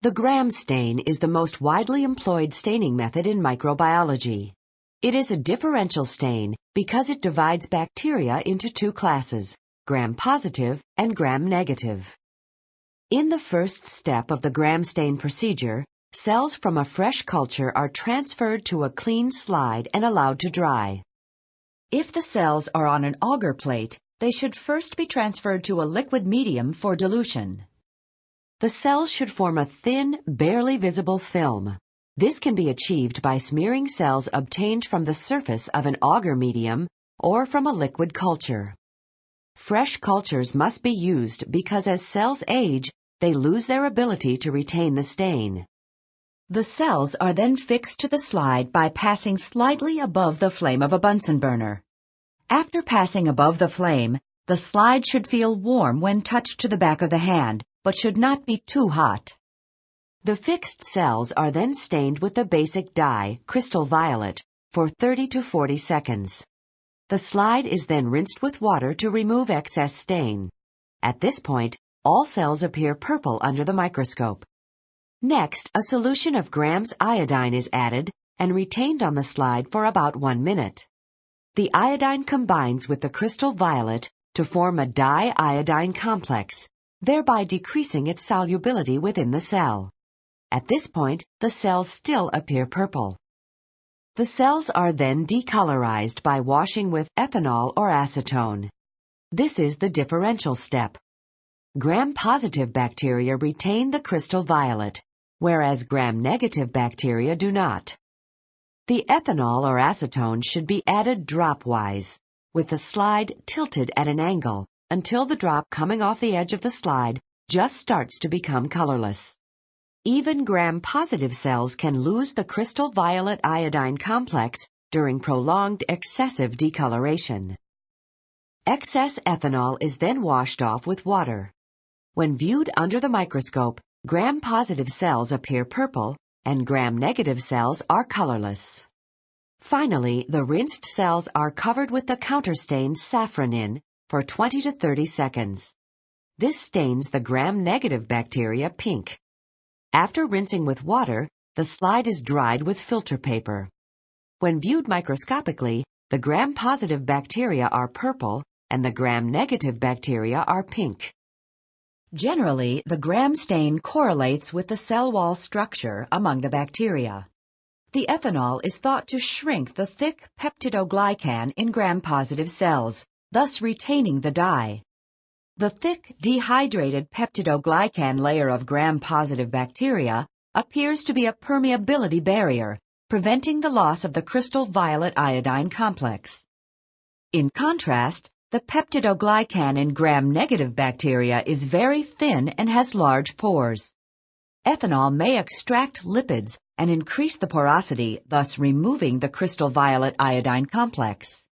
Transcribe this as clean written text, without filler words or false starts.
The Gram stain is the most widely employed staining method in microbiology. It is a differential stain because it divides bacteria into two classes, gram-positive and gram-negative. In the first step of the Gram stain procedure, cells from a fresh culture are transferred to a clean slide and allowed to dry. If the cells are on an agar plate, they should first be transferred to a liquid medium for dilution. The cells should form a thin, barely visible film. This can be achieved by smearing cells obtained from the surface of an agar medium or from a liquid culture. Fresh cultures must be used because as cells age, they lose their ability to retain the stain. The cells are then fixed to the slide by passing slightly above the flame of a Bunsen burner. After passing above the flame, the slide should feel warm when touched to the back of the hand, but should not be too hot. The fixed cells are then stained with the basic dye, crystal violet, for 30 to 40 seconds. The slide is then rinsed with water to remove excess stain. At this point, all cells appear purple under the microscope. Next, a solution of Gram's iodine is added and retained on the slide for about 1 minute. The iodine combines with the crystal violet to form a di-iodine complex, thereby decreasing its solubility within the cell. At this point, the cells still appear purple. The cells are then decolorized by washing with ethanol or acetone. This is the differential step. Gram-positive bacteria retain the crystal violet, whereas gram-negative bacteria do not. The ethanol or acetone should be added drop-wise, with the slide tilted at an angle until the drop coming off the edge of the slide just starts to become colorless. Even gram-positive cells can lose the crystal violet iodine complex during prolonged excessive decoloration. Excess ethanol is then washed off with water. When viewed under the microscope, gram-positive cells appear purple and gram-negative cells are colorless. Finally, the rinsed cells are covered with the counterstain safranin for 20 to 30 seconds. This stains the gram-negative bacteria pink. After rinsing with water, the slide is dried with filter paper. When viewed microscopically, the gram-positive bacteria are purple and the gram-negative bacteria are pink. Generally, the Gram stain correlates with the cell wall structure among the bacteria. The ethanol is thought to shrink the thick peptidoglycan in gram-positive cells, thus retaining the dye. The thick, dehydrated peptidoglycan layer of gram-positive bacteria appears to be a permeability barrier, preventing the loss of the crystal violet iodine complex. In contrast, the peptidoglycan in gram-negative bacteria is very thin and has large pores. Ethanol may extract lipids and increase the porosity, thus removing the crystal violet iodine complex.